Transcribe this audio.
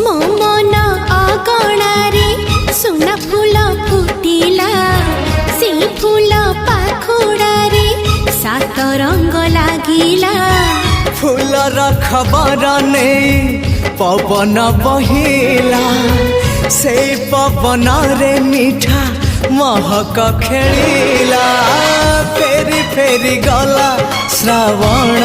मो मन अगणारे सुना फूल फुटिला से फूल पाखुड़ारे सात रंग लागिला फूलर खबर नहीं पवन बहिला से पवन रे मीठा महक खेलिला फेरी फेरी गला श्रावण